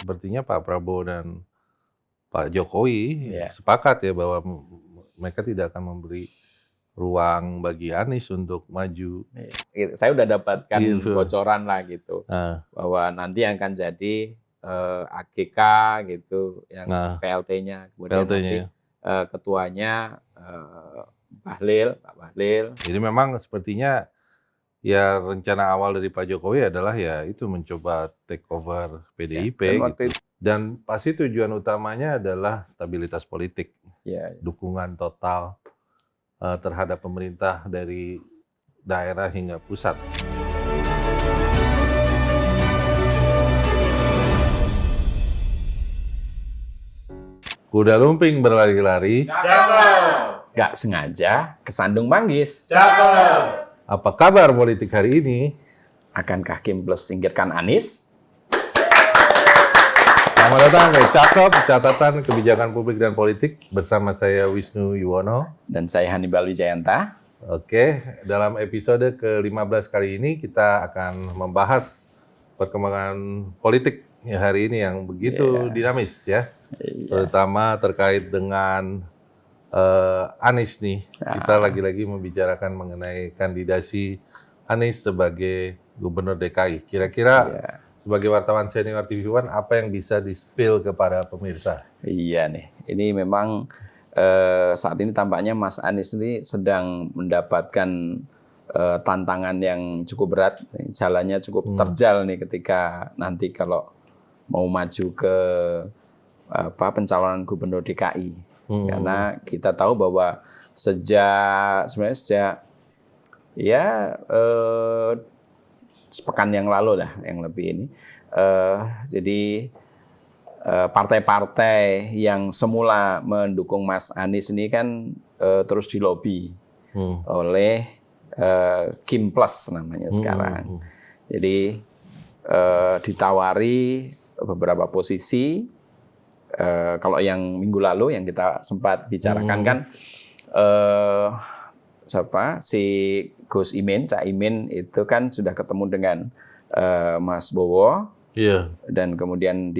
sepertinya Pak Prabowo dan Pak Jokowi sepakat ya bahwa mereka tidak akan memberi ruang bagi Anies untuk maju. Saya udah dapatkan bocoran lah gitu, bahwa nanti yang akan jadi AGK gitu, yang PLT-nya, kemudian nanti ketuanya Pak Bahlil. Jadi memang sepertinya ya rencana awal dari Pak Jokowi adalah ya itu mencoba take over PDIP gitu. Dan pasti tujuan utamanya adalah stabilitas politik, dukungan total terhadap pemerintah dari daerah hingga pusat. Kuda lumping berlari-lari, gak sengaja kesandung manggis. Apa kabar politik hari ini? Akankah Kim Plus singkirkan Anies? Selamat datang ke Cakep, Catatan Kebijakan Publik dan Politik bersama saya Wisnu Yuwono. Dan saya Hannibal Wijayanta. Oke, dalam episode ke-15 kali ini kita akan membahas perkembangan politik hari ini yang begitu dinamis ya. Terutama terkait dengan Anies nih. Kita lagi-lagi membicarakan mengenai kandidasi Anies sebagai Gubernur DKI. Kira-kira sebagai wartawan senior TV One, apa yang bisa di-spill kepada pemirsa? Iya nih, ini memang saat ini tampaknya Mas Anies ini sedang mendapatkan tantangan yang cukup berat. Jalannya cukup terjal nih ketika nanti kalau mau maju ke pencalonan Gubernur DKI. Karena kita tahu bahwa sejak sepekan yang lalu lah, yang lebih ini. Jadi partai-partai yang semula mendukung Mas Anies ini kan terus dilobi oleh Kim Plus namanya sekarang. Jadi ditawari beberapa posisi. Kalau yang minggu lalu yang kita sempat bicarakan kan si Gus Imin, Cak Imin itu kan sudah ketemu dengan Mas Bowo, dan kemudian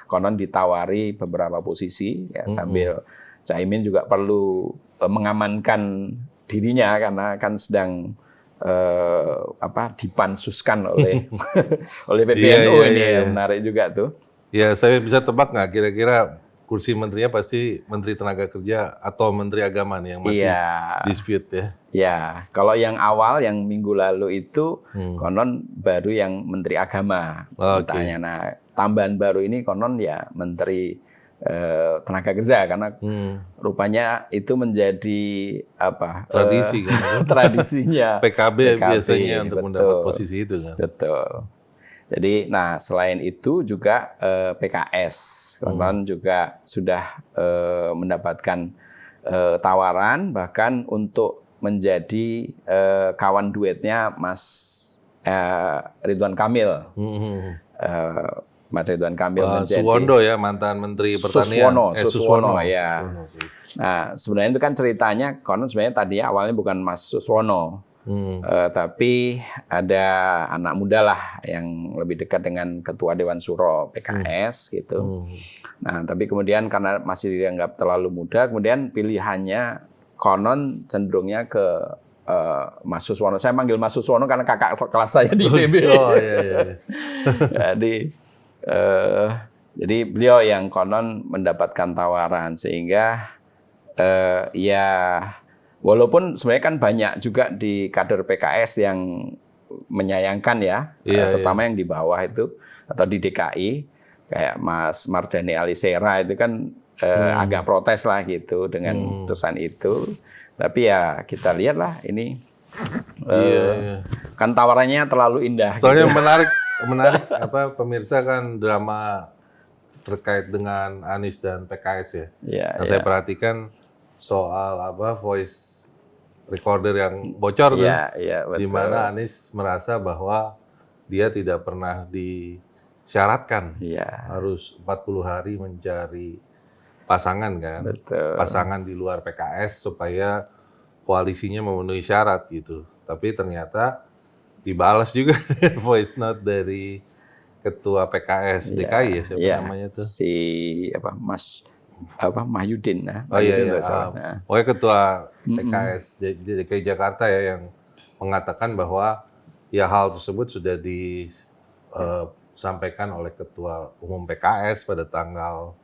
konon ditawari beberapa posisi ya, sambil Cak Imin juga perlu mengamankan dirinya karena kan sedang dipansuskan oleh oleh PBNU menarik juga tuh. Ya, saya bisa tebak nggak kira-kira kursi menterinya pasti Menteri Tenaga Kerja atau Menteri Agama nih yang masih dispute ya? Ya, kalau yang awal yang minggu lalu itu konon baru yang Menteri Agama. Nah, tambahan baru ini konon ya Menteri Tenaga Kerja karena rupanya itu menjadi tradisi kan? Tradisinya PKB biasanya untuk mendapat posisi itu kan? Betul. Jadi, nah selain itu juga PKS konon juga sudah mendapatkan tawaran bahkan untuk menjadi kawan duetnya Mas Ridwan Kamil. Mas Ridwan Kamil menjadi Suwondo ya, mantan Menteri Pertanian. Suswono ya. Nah sebenarnya itu kan ceritanya konon sebenarnya tadi awalnya bukan Mas Suswono. Tapi ada anak muda lah yang lebih dekat dengan Ketua Dewan Suro PKS gitu. Nah, tapi kemudian karena masih dianggap terlalu muda, kemudian pilihannya konon cenderungnya ke Mas Suswono. Saya manggil Mas Suswono karena kakak kelas saya di ITB. Jadi beliau yang konon mendapatkan tawaran sehingga walaupun sebenarnya kan banyak juga di kader PKS yang menyayangkan ya, terutama yang di bawah itu atau di DKI kayak Mas Mardhani Alisera itu kan agak protes lah gitu dengan putusan itu. Tapi ya kita lihat lah ini kan tawarannya terlalu indah. Soalnya gitu. menarik pemirsa kan drama terkait dengan Anies dan PKS ya. Saya perhatikan soal voice recorder yang bocor tuh, di mana Anies merasa bahwa dia tidak pernah disyaratkan harus 40 hari mencari pasangan kan, pasangan di luar PKS supaya koalisinya memenuhi syarat gitu. Tapi ternyata dibalas juga voice note dari Ketua PKS DKI ya, siapa namanya tuh? Si Mahyudin. Pokoknya Ketua PKS DKI Jakarta ya yang mengatakan bahwa ya hal tersebut sudah disampaikan oleh Ketua Umum PKS pada tanggal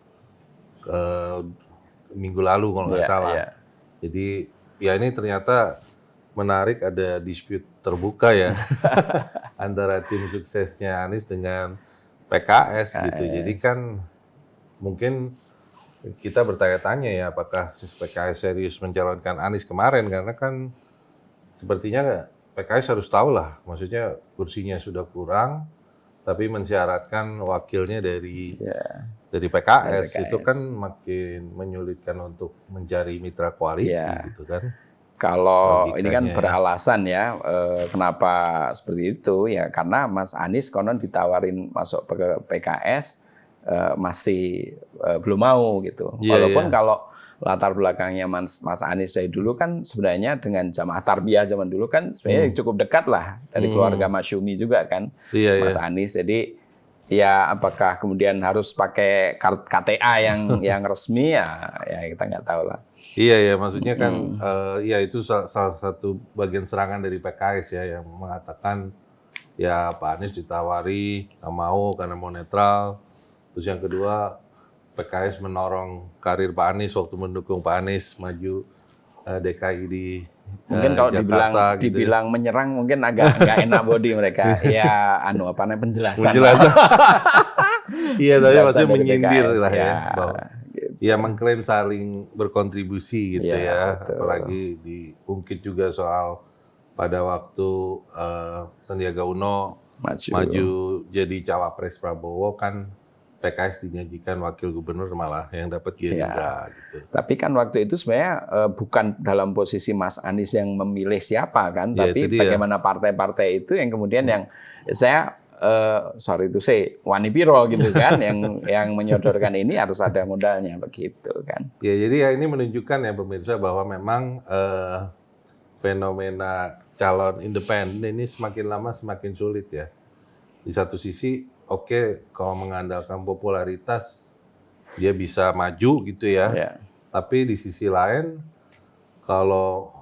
minggu lalu kalau nggak salah. Jadi ya ini ternyata menarik, ada dispute terbuka ya antara tim suksesnya Anies dengan PKS gitu. Jadi kan mungkin kita bertanya-tanya ya apakah PKS serius mencalonkan Anies kemarin, karena kan sepertinya PKS harus tahu lah, maksudnya kursinya sudah kurang tapi mensyaratkan wakilnya dari PKS itu kan makin menyulitkan untuk mencari mitra koalisi gitu kan. Kalau ini kan beralasan ya, kenapa seperti itu ya, karena Mas Anies konon ditawarin masuk ke PKS masih belum mau gitu. Walaupun kalau latar belakangnya Mas Anies dari dulu kan sebenarnya dengan Jamaah Tarbiyah zaman dulu kan sebenarnya cukup dekat lah dari keluarga Masyumi juga kan, Mas Anies. Jadi ya apakah kemudian harus pakai KTA yang resmi ya kita nggak tahu lah. Iya, maksudnya kan ya itu salah satu bagian serangan dari PKS ya yang mengatakan ya Pak Anies ditawari nggak mau karena mau netral. Terus yang kedua PKS menorong karir Pak Anies waktu mendukung Pak Anies maju DKI di mungkin kalau Jakarta, dibilang menyerang mungkin agak nggak enak body mereka. Ya penjelasan. Iya, tapi maksudnya menyindir lah ya. Ya mengklaim saling berkontribusi gitu ya. Betul. Apalagi diungkit juga soal pada waktu Sandiaga Uno maju jadi cawapres Prabowo kan PKS dinyajikan wakil gubernur malah yang dapat Gerindra gitu. Tapi kan waktu itu sebenarnya bukan dalam posisi Mas Anies yang memilih siapa kan, tapi bagaimana partai-partai itu yang kemudian yang saya wani piro gitu kan, yang menyodorkan ini harus ada modalnya begitu kan. Ya jadi ya ini menunjukkan ya pemirsa bahwa memang fenomena calon independen ini semakin lama semakin sulit ya. Di satu sisi kalau mengandalkan popularitas dia bisa maju gitu ya. Tapi di sisi lain kalau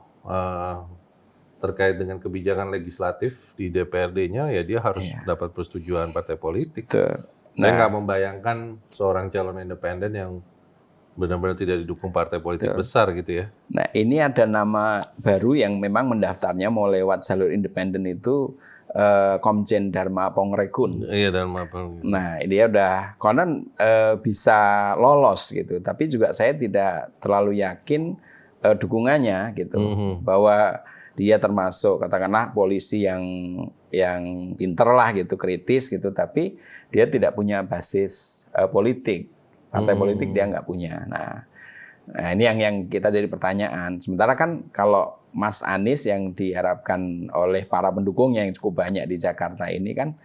terkait dengan kebijakan legislatif di DPRD-nya ya dia harus dapat persetujuan partai politik. Saya nggak membayangkan seorang calon independen yang benar-benar tidak didukung partai politik besar gitu ya. Nah ini ada nama baru yang memang mendaftarnya mau lewat jalur independen itu Komjen Dharma Pongrekun. Iya, Dharma Pongrekun. Nah, dia udah konon bisa lolos gitu, tapi juga saya tidak terlalu yakin dukungannya gitu, bahwa dia termasuk katakanlah polisi yang pinter lah gitu, kritis gitu, tapi dia tidak punya basis politik, partai politik dia nggak punya. Nah ini yang kita jadi pertanyaan. Sementara kan kalau Mas Anies yang diharapkan oleh para pendukungnya yang cukup banyak di Jakarta ini kan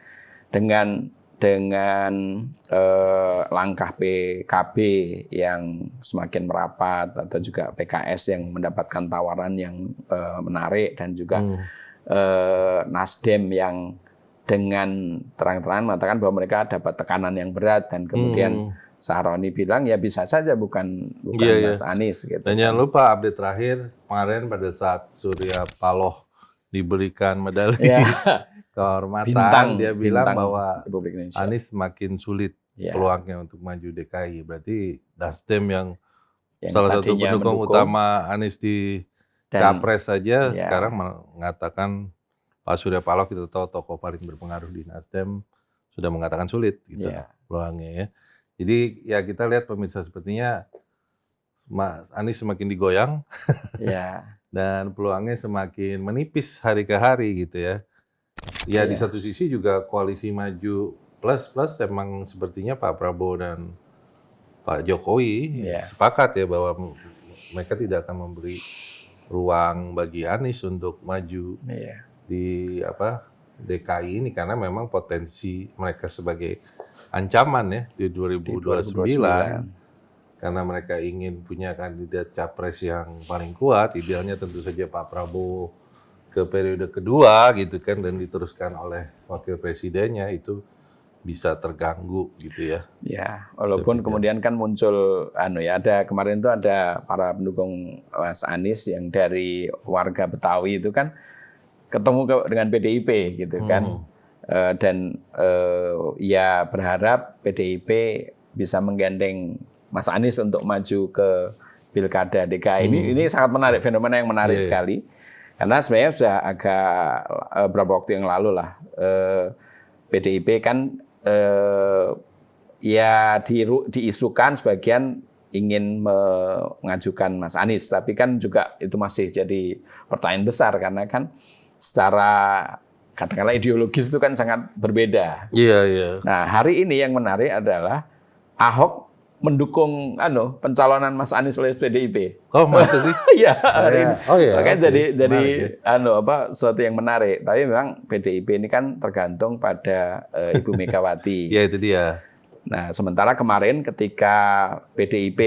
dengan langkah PKB yang semakin merapat atau juga PKS yang mendapatkan tawaran yang menarik dan juga Nasdem yang dengan terang-terangan mengatakan bahwa mereka dapat tekanan yang berat dan kemudian Sahroni bilang ya bisa saja bukan Mas Anies gitu. Dan jangan lupa update terakhir kemarin pada saat Surya Paloh diberikan medali kehormatan, dia bilang bahwa Anies semakin sulit peluangnya untuk maju DKI. Berarti Nasdem yang salah satu pendukung utama Anies di Capres saja sekarang mengatakan Pak Surya Paloh, kita tahu tokoh paling berpengaruh di Nasdem, sudah mengatakan sulit gitu peluangnya ya. Jadi ya kita lihat pemirsa sepertinya Mas Anies semakin digoyang dan peluangnya semakin menipis hari ke hari gitu ya. Ya di satu sisi juga koalisi maju plus emang sepertinya Pak Prabowo dan Pak Jokowi sepakat ya bahwa mereka tidak akan memberi ruang bagi Anies untuk maju di DKI ini karena memang potensi mereka sebagai ancaman ya di 2029 karena mereka ingin punya kandidat capres yang paling kuat, idealnya tentu saja Pak Prabowo ke periode kedua gitu kan dan diteruskan oleh wakil presidennya itu bisa terganggu gitu ya. Ya, walaupun kemudian kan muncul ada kemarin itu ada para pendukung Mas Anies yang dari warga Betawi itu kan ketemu dengan PDIP gitu kan. Dan ya berharap PDIP bisa menggandeng Mas Anies untuk maju ke Pilkada DKI. Ini sangat menarik, fenomena yang menarik sekali. Karena sebenarnya sudah agak beberapa waktu yang lalu lah PDIP kan ya diisukan sebagian ingin mengajukan Mas Anies, tapi kan juga itu masih jadi pertanyaan besar karena kan secara katakanlah ideologis itu kan sangat berbeda. Iya. Nah, hari ini yang menarik adalah Ahok mendukung pencalonan Mas Anies oleh PDIP. Oh, masa sih? Iya, hari ini. Oh iya. Makanya jadi menarik, sesuatu yang menarik. Tapi memang PDIP ini kan tergantung pada Ibu Megawati. Iya, itu dia. Nah, sementara kemarin ketika PDIP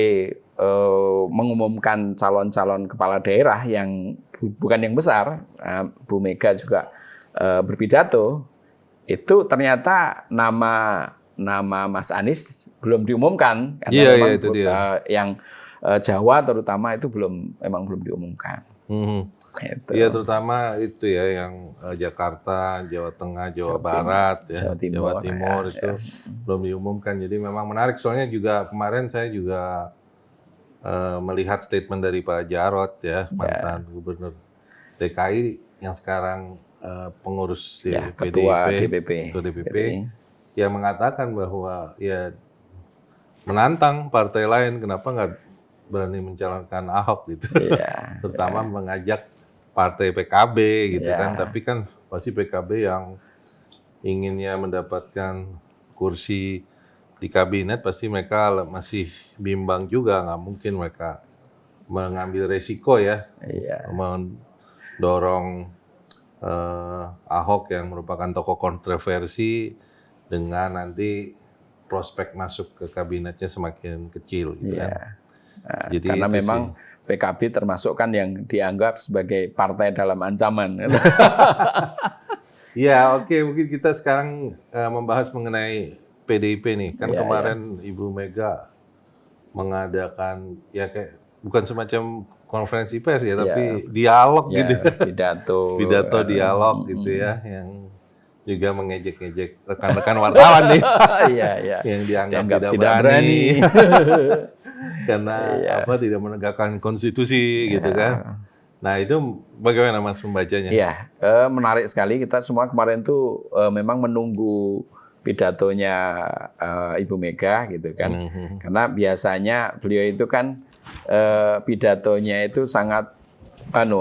mengumumkan calon-calon kepala daerah yang bukan yang besar, Bu Mega juga berpidato, itu ternyata nama Mas Anies belum diumumkan karena memang itu dia. yang Jawa terutama itu memang belum diumumkan. Iya, terutama itu ya yang Jakarta, Jawa Tengah, Jawa Barat, ya, Jawa Timur itu belum diumumkan. Jadi memang menarik. Soalnya juga kemarin saya juga melihat statement dari Pak Jarod ya, mantan Gubernur DKI yang sekarang pengurus di Ketua DPP. Yang mengatakan bahwa ya menantang partai lain, kenapa nggak berani mencalonkan Ahok gitu, terutama mengajak partai PKB gitu kan, tapi kan pasti PKB yang inginnya mendapatkan kursi di kabinet pasti mereka masih bimbang juga, nggak mungkin mereka mengambil resiko ya, mendorong Ahok yang merupakan tokoh kontroversi dengan nanti prospek masuk ke kabinetnya semakin kecil gitu kan. Jadi karena memang PKB termasuk kan yang dianggap sebagai partai dalam ancaman. Ya, oke, mungkin kita sekarang membahas mengenai PDIP nih. Kan kemarin Ibu Mega mengadakan ya kayak bukan semacam konferensi pers ya, tapi dialog gitu. Pidato dialog gitu ya, yang juga mengejek-ngejek rekan-rekan wartawan nih, yang dianggap tidak berani. Karena tidak menegakkan konstitusi gitu kan. Nah, itu bagaimana Mas membacanya? Iya, menarik sekali. Kita semua kemarin tuh memang menunggu pidatonya Ibu Mega gitu kan. Karena biasanya beliau itu kan pidatonya itu sangat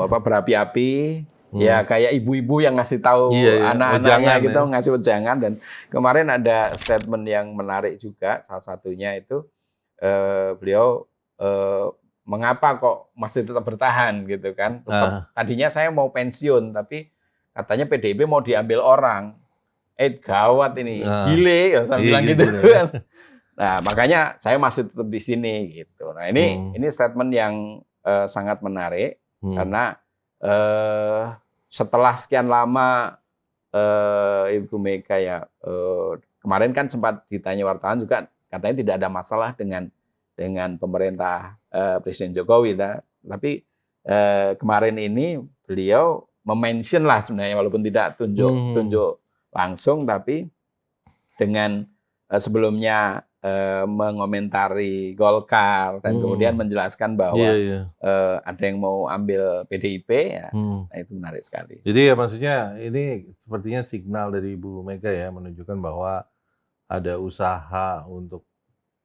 berapi-api. Ya kayak ibu-ibu yang ngasih tahu anak-anaknya gitu, ngasih wejangan. Dan kemarin ada statement yang menarik juga, salah satunya itu beliau mengapa kok masih tetap bertahan gitu kan. Tadinya saya mau pensiun, tapi katanya PDIP mau diambil orang. Gawat ini, gile, saya bilang gitu kan. Nah, makanya saya masih tetap di sini gitu. Nah, ini statement yang sangat menarik karena setelah sekian lama Ibu Mega kemarin kan sempat ditanya wartawan juga katanya tidak ada masalah dengan pemerintah Presiden Jokowi, tapi kemarin ini beliau mention lah sebenarnya walaupun tidak tunjuk langsung, tapi dengan sebelumnya mengomentari Golkar dan kemudian menjelaskan bahwa ada yang mau ambil PDIP, nah itu menarik sekali. Jadi ya maksudnya ini sepertinya signal dari Ibu Mega ya, menunjukkan bahwa ada usaha untuk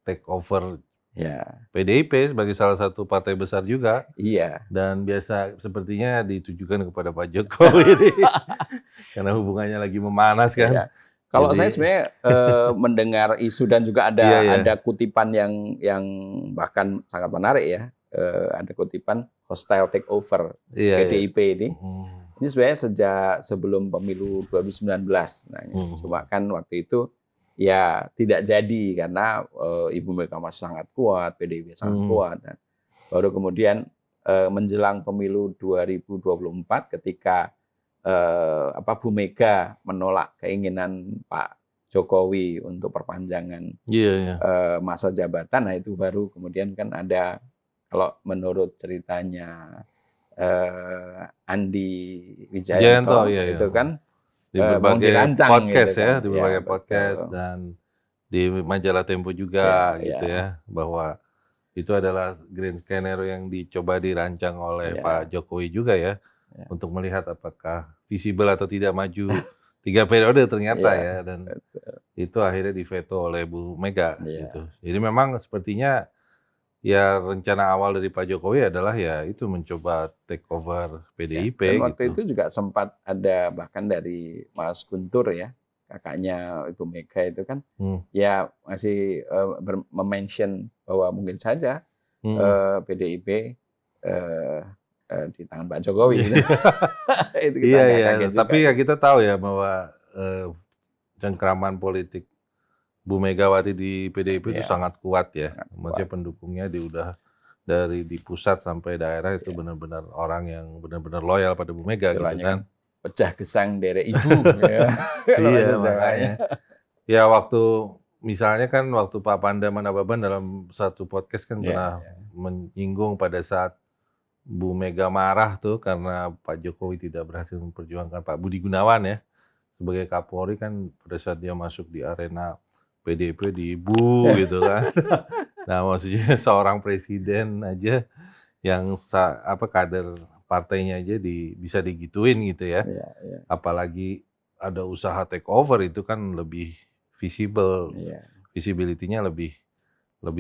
take over PDIP sebagai salah satu partai besar juga. Dan biasa sepertinya ditujukan kepada Pak Jokowi karena hubungannya lagi memanas kan. Kalau saya sebenarnya mendengar isu dan juga ada kutipan yang bahkan sangat menarik ya. Ada kutipan hostile takeover PDIP ini. Ini sebenarnya sejak sebelum pemilu 2019. Nah, cuma kan waktu itu ya tidak jadi karena Ibu Mega masih sangat kuat, PDIP sangat kuat. Dan baru kemudian menjelang pemilu 2024 ketika Bu Mega menolak keinginan Pak Jokowi untuk perpanjangan masa jabatan. Nah itu baru kemudian kan ada, kalau menurut ceritanya Andi Wijayanto itu kan di berbagai podcast gitu kan. Di berbagai podcast betul. dan di majalah Tempo juga gitu ya, bahwa itu adalah grand skenario yang dicoba dirancang oleh Pak Jokowi juga ya, untuk melihat apakah visible atau tidak maju 3 periode ternyata ya, dan itu akhirnya diveto oleh Bu Mega gitu. Jadi memang sepertinya ya rencana awal dari Pak Jokowi adalah ya itu mencoba take over PDIP dan gitu. Waktu itu juga sempat ada bahkan dari Mas Guntur ya, kakaknya Ibu Mega itu kan ya masih mention bahwa mungkin saja PDIP di tangan Pak Jokowi. Gitu. Itu kita iya. Tapi ya kita tahu ya bahwa cengkraman politik Bu Megawati di PDIP itu sangat kuat ya. Maksudnya pendukungnya udah dari di pusat sampai daerah itu benar-benar orang yang benar-benar loyal pada Bu Mega gitu kan. Pecah gesang derek ibu. Iya makanya. Ya waktu misalnya kan waktu Pak Pandaman Ababan dalam satu podcast kan pernah menyinggung pada saat Bu Mega marah tuh karena Pak Jokowi tidak berhasil memperjuangkan Pak Budi Gunawan ya sebagai Kapolri, kan pada saat dia masuk di arena PDIP diibu gitu kan. Nah maksudnya seorang presiden aja yang kader partainya aja bisa digituin gitu ya. Apalagi ada usaha take over itu kan lebih visible, visibility-nya lebih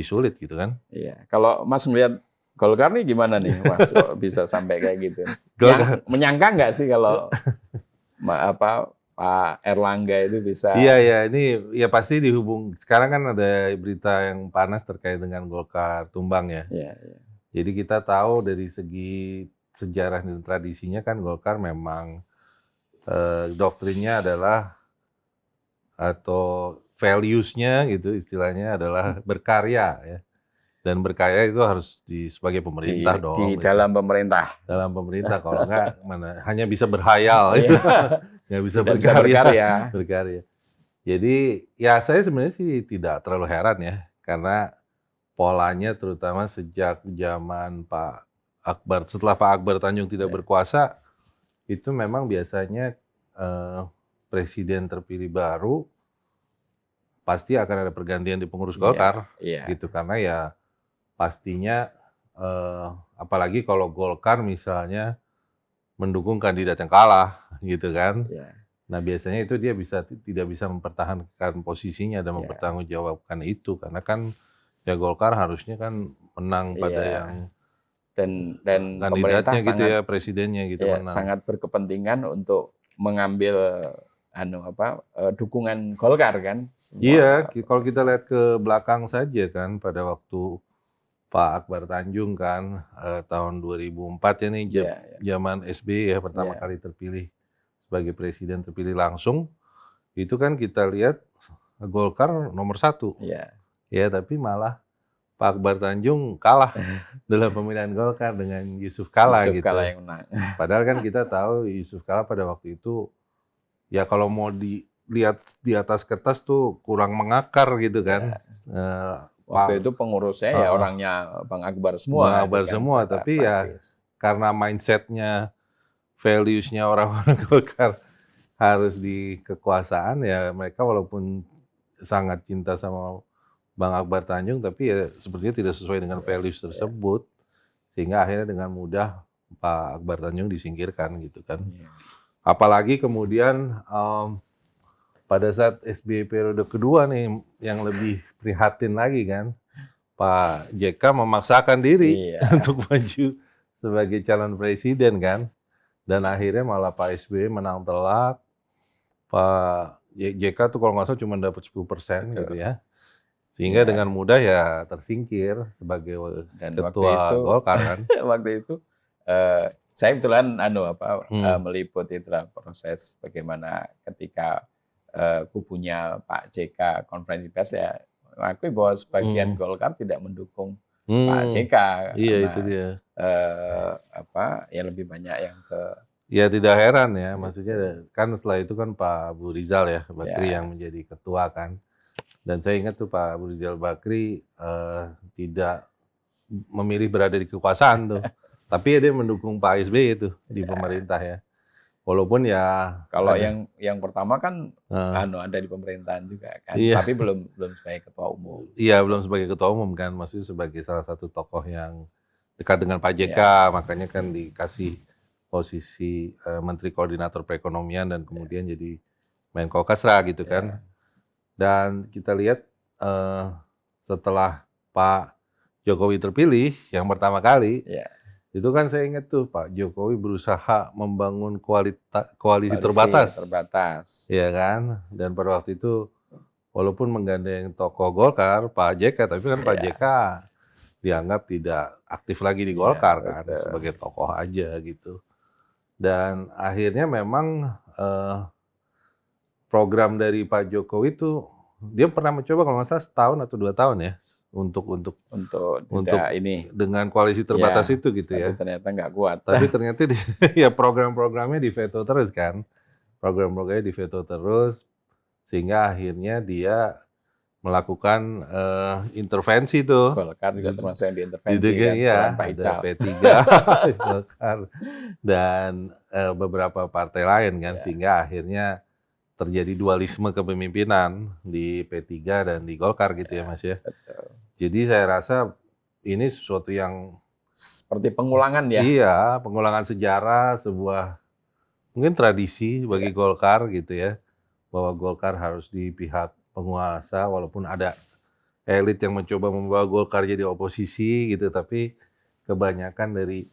sulit gitu kan. Iya. Kalau Mas melihat Golkar nih gimana nih Mas, bisa sampai kayak gitu? Menyangka nggak sih kalau Pak Erlangga itu bisa? Iya, ini ya pasti dihubung. Sekarang kan ada berita yang panas terkait dengan Golkar tumbang ya. Jadi kita tahu dari segi sejarah dan tradisinya kan Golkar memang doktrinnya adalah atau values-nya gitu istilahnya adalah berkarya ya. Dan berkarya itu harus sebagai pemerintah dong. Di dalam pemerintah. Dalam pemerintah, kalau enggak hanya bisa berhayal. Nggak bisa berkarya. Jadi ya saya sebenarnya sih tidak terlalu heran ya. Karena polanya terutama sejak zaman Pak Akbar, setelah Pak Akbar Tanjung tidak berkuasa, itu memang biasanya presiden terpilih baru pasti akan ada pergantian di pengurus Golkar. Gitu, karena ya pastinya apalagi kalau Golkar misalnya mendukung kandidat yang kalah gitu kan. Nah biasanya itu dia tidak bisa mempertahankan posisinya dan mempertanggungjawabkan itu, karena kan ya Golkar harusnya kan menang pada yang dan kandidatnya gitu ya, presidennya gitu menang. Sangat berkepentingan untuk mengambil dukungan Golkar kan. Iya, kalau kita lihat ke belakang saja kan, pada waktu Pak Akbar Tanjung kan tahun 2004 ya nih, zaman SBY ya pertama kali terpilih sebagai presiden, terpilih langsung, itu kan kita lihat Golkar nomor 1. Ya, tapi malah Pak Akbar Tanjung kalah dalam pemilihan Golkar dengan Yusuf Kalla gitu. Yang menang. Padahal kan kita tahu Yusuf Kalla pada waktu itu ya kalau mau dilihat di atas kertas tuh kurang mengakar gitu kan. Waktu itu pengurusnya ya orangnya Bang Akbar semua. Bang Akbar semua, tapi ya karena mindsetnya, values-nya orang-orang Golkar harus di kekuasaan, ya mereka walaupun sangat cinta sama Bang Akbar Tanjung, tapi ya sepertinya tidak sesuai dengan values tersebut. Sehingga akhirnya dengan mudah Pak Akbar Tanjung disingkirkan gitu kan. Apalagi kemudian pada saat SBY periode kedua nih yang lebih prihatin lagi kan, Pak JK memaksakan diri untuk maju sebagai calon presiden kan, dan akhirnya malah Pak SBY menang telak. Pak JK tuh kalau nggak salah cuma dapat 10% gitu ya, sehingga dengan mudah ya tersingkir sebagai ketua Golkar kan. Waktu itu saya kebetulan meliput itu proses bagaimana ketika kubunya Pak JK konferensi pers, ya mengakui bahwa sebagian Golkar tidak mendukung Pak JK. Iya, itu dia. Ya lebih banyak yang ke Ya tidak heran ya, maksudnya kan setelah itu kan Pak Abu Rizal ya Bakri yang menjadi ketua kan. Dan saya ingat tuh Pak Abu Rizal Bakri tidak memilih berada di kekuasaan tuh. Tapi dia mendukung Pak SBY itu di pemerintah ya. Walaupun ya kalau yang pertama kan ada di pemerintahan juga kan, tapi belum sebagai ketua umum. Iya, belum sebagai ketua umum kan, maksudnya sebagai salah satu tokoh yang dekat dengan Pak JK, makanya kan dikasih posisi Menteri Koordinator Perekonomian dan kemudian jadi Menko Kasra gitu kan. Dan kita lihat setelah Pak Jokowi terpilih yang pertama kali, itu kan saya ingat tuh Pak Jokowi berusaha membangun koalisi terbatas. Ya kan, dan pada waktu itu walaupun menggandeng tokoh Golkar, Pak JK, tapi kan Pak JK dianggap tidak aktif lagi di Golkar kan, sebagai tokoh aja gitu. Dan akhirnya memang program dari Pak Jokowi itu dia pernah mencoba kalau nggak salah setahun atau 2 tahun ya untuk ini dengan koalisi terbatas itu gitu ya. Tapi ternyata nggak kuat. Tapi ternyata ya program-programnya diveto terus kan, program-programnya diveto terus sehingga akhirnya dia melakukan intervensi tuh. Golkar juga termasuk yang diintervensi kan, Pak Ical. Ada P3, Golkar, dan beberapa partai lain kan, sehingga akhirnya terjadi dualisme kepemimpinan di P3 dan di Golkar gitu ya Mas ya. Betul. Jadi saya rasa ini sesuatu yang seperti pengulangan ya. Iya, pengulangan sejarah, sebuah mungkin tradisi bagi Golkar gitu ya, bahwa Golkar harus di pihak penguasa walaupun ada elit yang mencoba membawa Golkar jadi oposisi gitu, tapi kebanyakan dari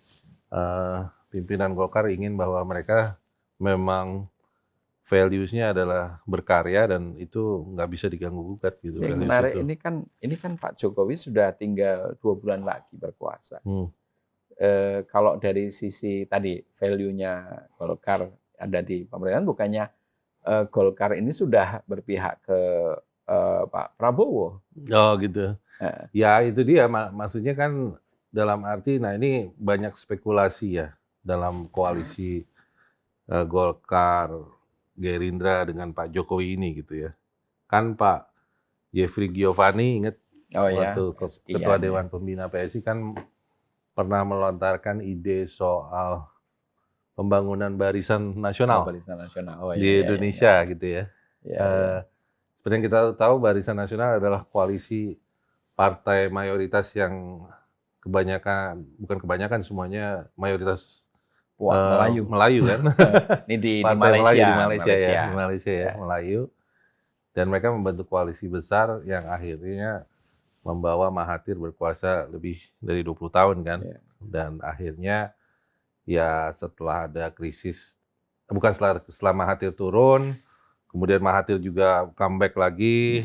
pimpinan Golkar ingin bahwa mereka memang values-nya adalah berkarya dan itu nggak bisa diganggu-gugat gitu. Yang menarik ini kan Pak Jokowi sudah tinggal 2 bulan lagi berkuasa. Kalau dari sisi tadi value-nya Golkar ada di pemerintahan, bukannya Golkar ini sudah berpihak ke Pak Prabowo? Oh gitu. Ya itu dia, maksudnya kan dalam arti, nah ini banyak spekulasi ya dalam koalisi Golkar, Gerindra dengan Pak Jokowi ini gitu ya. Kan Pak Jeffrey Giovanni ingat waktu Ketua Dewan Pembina PSI kan pernah melontarkan ide soal pembangunan barisan nasional, di Indonesia gitu ya. Seperti yang kita tahu Barisan Nasional adalah koalisi partai mayoritas yang bukan kebanyakan semuanya mayoritas Melayu kan. Ini di Malaysia ya, Melayu. Dan mereka membentuk koalisi besar yang akhirnya membawa Mahathir berkuasa lebih dari 20 tahun kan. Dan akhirnya ya setelah ada krisis, bukan setelah Mahathir turun, kemudian Mahathir juga comeback lagi,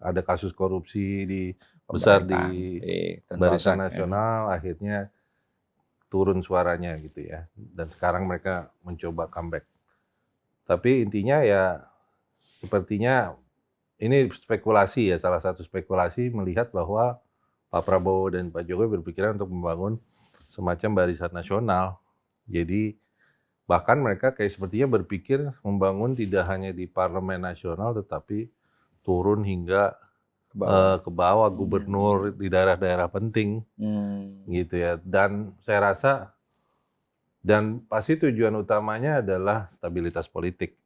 ada kasus korupsi besar di Barisan Nasional, akhirnya turun suaranya gitu ya. Dan sekarang mereka mencoba comeback. Tapi intinya ya sepertinya ini spekulasi ya, salah satu spekulasi melihat bahwa Pak Prabowo dan Pak Jokowi berpikiran untuk membangun semacam barisan nasional. Jadi bahkan mereka kayak sepertinya berpikir membangun tidak hanya di parlemen nasional tetapi turun hingga ke bawah gubernur di daerah-daerah penting gitu ya. Dan saya rasa dan pasti tujuan utamanya adalah stabilitas politik,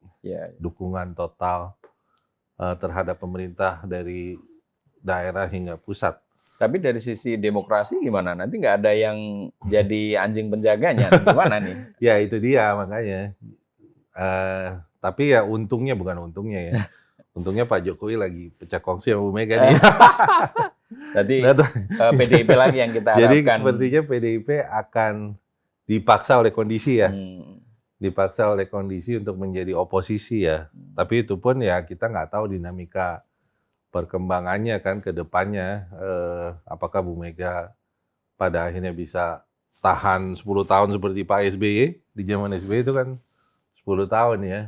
dukungan total terhadap pemerintah dari daerah hingga pusat. Tapi dari sisi demokrasi gimana? Nanti nggak ada yang jadi anjing penjaganya, gimana nih? Ya itu dia makanya. Tapi ya untungnya bukan untungnya ya. Untungnya Pak Jokowi lagi pecah kongsi sama Bu Mega nih. Jadi PDIP lagi yang kita harapkan. Jadi sepertinya PDIP akan dipaksa oleh kondisi ya. Dipaksa oleh kondisi untuk menjadi oposisi ya. Tapi itu pun ya kita nggak tahu dinamika perkembangannya kan ke depannya. Apakah Bu Mega pada akhirnya bisa tahan 10 tahun seperti Pak SBY. Di zaman SBY itu kan 10 tahun ya.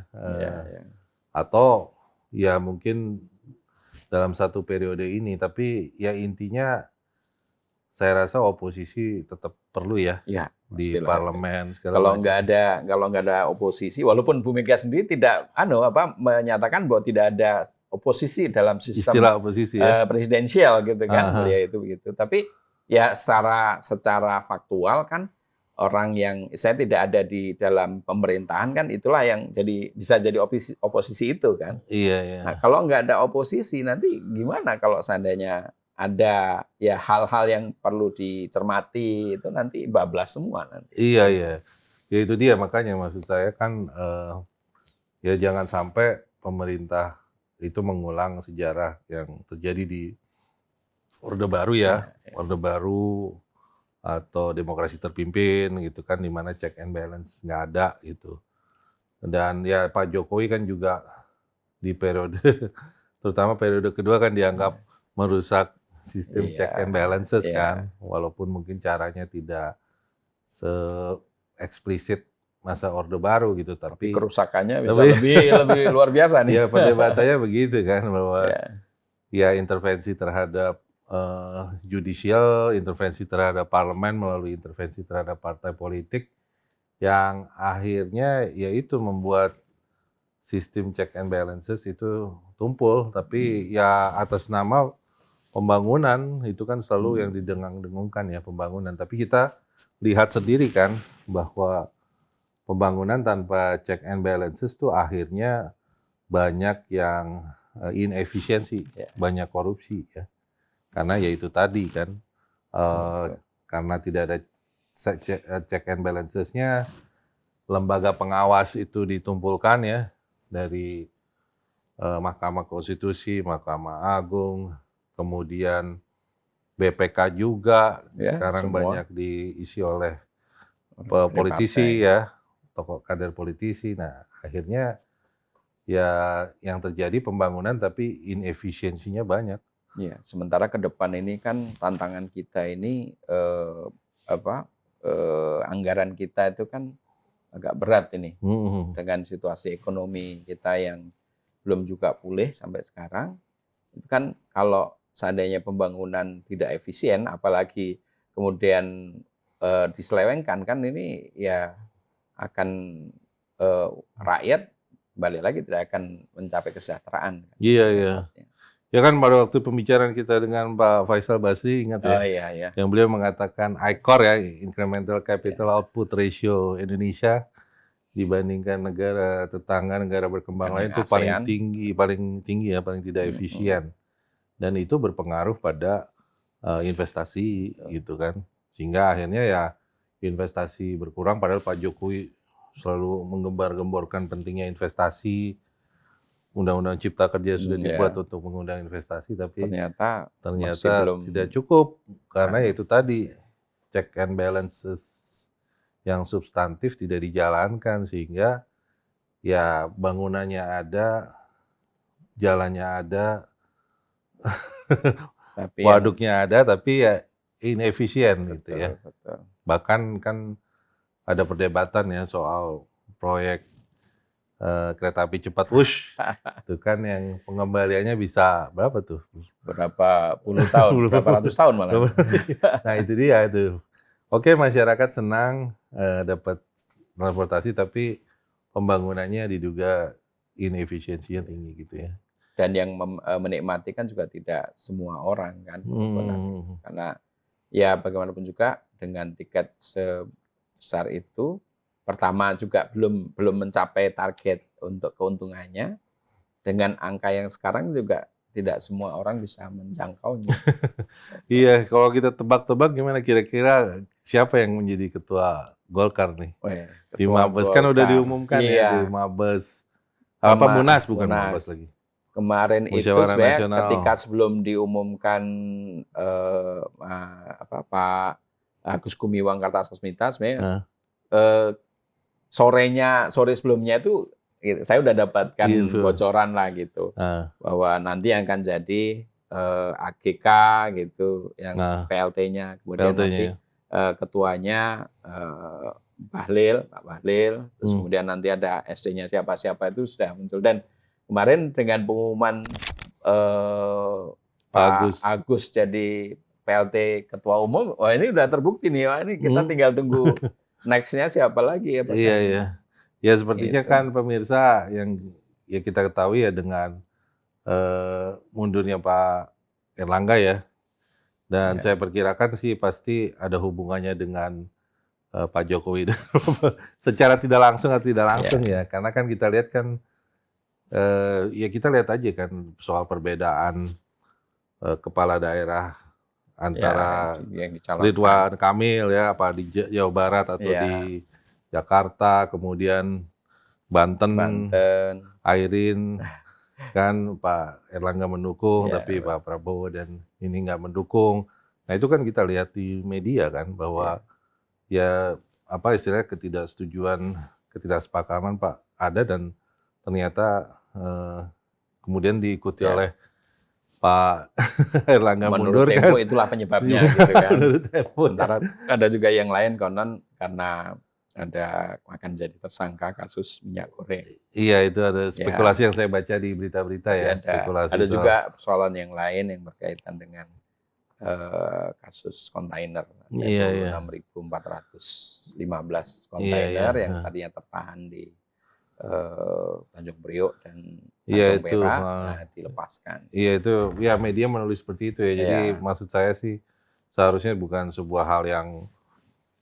Atau ya mungkin dalam satu periode ini, tapi ya intinya saya rasa oposisi tetap perlu ya. di parlemen. Kalau nggak ada oposisi, walaupun Bu Mega sendiri tidak menyatakan bahwa tidak ada oposisi dalam sistem istilah oposisi presidensial gitu kan, beliau itu begitu. Tapi ya secara faktual kan orang yang saya tidak ada di dalam pemerintahan kan itulah yang bisa jadi oposisi itu kan. Iya. Nah, kalau nggak ada oposisi nanti gimana kalau seandainya ada ya hal-hal yang perlu dicermati itu nanti bablas semua nanti. Iya. Ya itu dia makanya maksud saya kan ya jangan sampai pemerintah itu mengulang sejarah yang terjadi di Orde Baru ya. Orde Baru atau demokrasi terpimpin gitu kan, di mana check and balance nggak ada gitu. Dan ya Pak Jokowi kan juga di periode terutama periode kedua kan dianggap merusak sistem check and balances kan, walaupun mungkin caranya tidak se-eksplisit masa Orde Baru gitu, tapi kerusakannya bisa lebih luar biasa nih. Ya perdebatannya begitu kan, bahwa ya intervensi terhadap judicial, intervensi terhadap parlemen melalui intervensi terhadap partai politik yang akhirnya yaitu membuat sistem check and balances itu tumpul, tapi ya atas nama pembangunan itu kan selalu yang didengung-dengungkan ya pembangunan, tapi kita lihat sendiri kan bahwa pembangunan tanpa check and balances tuh akhirnya banyak yang inefisiensi, banyak korupsi ya. Karena ya itu tadi kan, karena tidak ada check and balancesnya, lembaga pengawas itu ditumpulkan ya dari Mahkamah Konstitusi, Mahkamah Agung, kemudian BPK juga sekarang semua banyak diisi oleh politisi ya, tokoh kader politisi. Nah akhirnya ya yang terjadi pembangunan tapi inefisiensinya banyak. Ya, sementara ke depan ini kan tantangan kita ini anggaran kita itu kan agak berat ini dengan situasi ekonomi kita yang belum juga pulih sampai sekarang. Itu kan kalau seandainya pembangunan tidak efisien, apalagi kemudian diselewengkan kan ini ya akan rakyat balik lagi tidak akan mencapai kesejahteraan. Iya. Ya kan pada waktu pembicaraan kita dengan Pak Faisal Basri, ingat ya? Iya. Yang beliau mengatakan ICOR ya, Incremental Capital Output Ratio Indonesia dibandingkan negara tetangga, negara berkembang lain itu paling tinggi ya, paling tidak efisien. Dan itu berpengaruh pada investasi gitu kan. Sehingga akhirnya ya investasi berkurang, padahal Pak Jokowi selalu menggembar-gemborkan pentingnya investasi. Undang-undang Cipta Kerja sudah dibuat untuk mengundang investasi, tapi ternyata tidak cukup karena itu tadi check and balances yang substantif tidak dijalankan, sehingga ya bangunannya ada, jalannya ada, tapi waduknya ada, tapi ya inefisien gitu ya. Betul. Bahkan kan ada perdebatan ya soal proyek kereta api cepat Wush, itu kan yang pengembaliannya bisa berapa tuh? Berapa puluh tahun, berapa ratus tahun malah. Nah itu dia itu. Oke, masyarakat senang dapat transportasi, tapi pembangunannya diduga inefisiensinya tinggi gitu ya. Dan yang menikmati kan juga tidak semua orang kan, karena ya bagaimanapun juga dengan tiket sebesar itu. Pertama juga belum mencapai target untuk keuntungannya. Dengan angka yang sekarang juga tidak semua orang bisa menjangkaunya. Iya, kalau kita tebak-tebak gimana kira-kira siapa yang menjadi ketua Golkar nih? Di Mabes kan udah diumumkan ya di Mabes. Apa Munas bukan Mabes lagi? Kemarin itu sebenarnya ketika sebelum diumumkan Pak Agus Gumiwang Kartasasmita sebenarnya sore sebelumnya itu saya udah dapatkan bocoran lah gitu bahwa nanti yang akan jadi AGK gitu yang PLT-nya, kemudian nanti ketuanya Pak Bahlil, terus kemudian nanti ada SD-nya siapa-siapa itu sudah muncul. Dan kemarin dengan pengumuman Pak Agus jadi PLT Ketua Umum, wah ini udah terbukti nih, wah ini kita tinggal tunggu Next-nya siapa lagi ya Pak? Iya, iya. Ya sepertinya Gitu. kan pemirsa yang ya kita ketahui ya dengan mundurnya Pak Erlangga ya. Dan saya perkirakan sih pasti ada hubungannya dengan Pak Jokowi secara tidak langsung atau tidak langsung ya. Karena kan kita lihat kan ya kita lihat aja kan soal perbedaan kepala daerah antara yang dicalonkan. Ridwan Kamil ya, apa di Jawa Barat atau di Jakarta, kemudian Banten, Airin, kan Pak Erlangga mendukung, tapi Pak Prabowo dan ini nggak mendukung. Nah itu kan kita lihat di media kan bahwa ya apa istilahnya ketidaksetujuan, ketidaksepakaman Pak ada dan ternyata kemudian diikuti oleh Pak Erlangga mundur kan. Menurut Tempo itulah penyebabnya gitu kan. Menurut Tempo. Sementara ada juga yang lain konon karena ada akan jadi tersangka kasus minyak goreng. Iya itu ada spekulasi yang saya baca di berita-berita ya. Ada juga persoalan yang lain yang berkaitan dengan kasus kontainer. Iya, 6.415 kontainer yang tadinya tertahan di Tanjung Priok dan Tanjung Perak, dilepaskan. Iya itu, ya media menulis seperti itu ya. Jadi maksud saya sih seharusnya bukan sebuah hal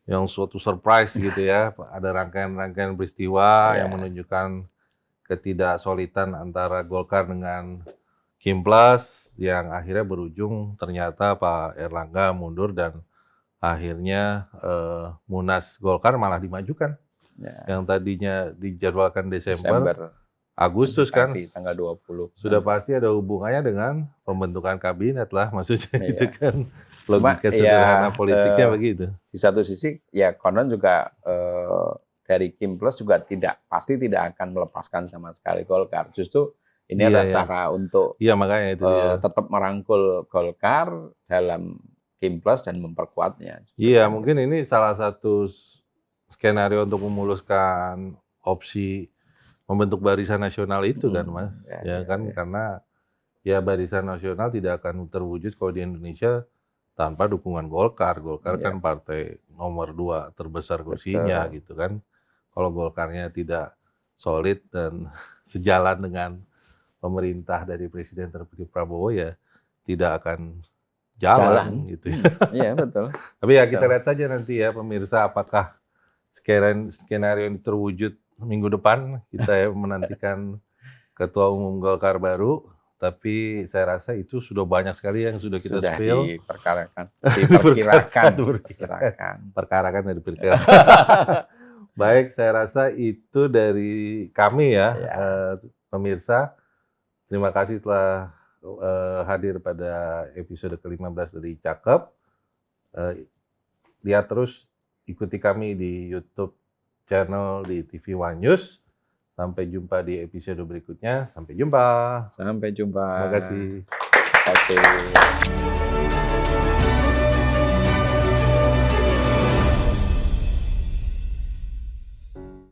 yang suatu surprise gitu ya. Ada rangkaian-rangkaian peristiwa yang menunjukkan ketidaksolidan antara Golkar dengan Kimplas yang akhirnya berujung ternyata Pak Erlangga mundur dan akhirnya Munas Golkar malah dimajukan. Yang tadinya dijadwalkan Desember, Agustus kan, tanggal 20. Sudah pasti ada hubungannya dengan pembentukan kabinet lah, maksudnya gitu kan. Logika sederhana politiknya begitu. Di satu sisi, ya konon juga dari Kimplas juga pasti tidak akan melepaskan sama sekali Golkar. Justru ini adalah cara untuk makanya itu tetap merangkul Golkar dalam Kimplas dan memperkuatnya. Iya, mungkin ini salah satu skenario untuk memuluskan opsi membentuk barisan nasional itu kan Mas. Karena ya barisan nasional tidak akan terwujud kalau di Indonesia tanpa dukungan Golkar. Golkar kan partai nomor 2 terbesar kursinya gitu kan. Kalau Golkarnya tidak solid dan sejalan dengan pemerintah dari Presiden terpilih Prabowo ya tidak akan jalan. Gitu ya. Iya betul. Tapi ya kita lihat saja nanti ya pemirsa apakah skenario ini terwujud minggu depan. Kita menantikan Ketua Umum Golkar baru. Tapi saya rasa itu sudah banyak sekali yang sudah kita spill. Diperkirakan. Baik, saya rasa itu dari kami ya. Pemirsa. Terima kasih telah hadir pada episode ke-15 dari Cakep. Lihat terus, ikuti kami di YouTube channel di TV One News. Sampai jumpa di episode berikutnya. Sampai jumpa. Sampai jumpa. Terima kasih. Terima kasih.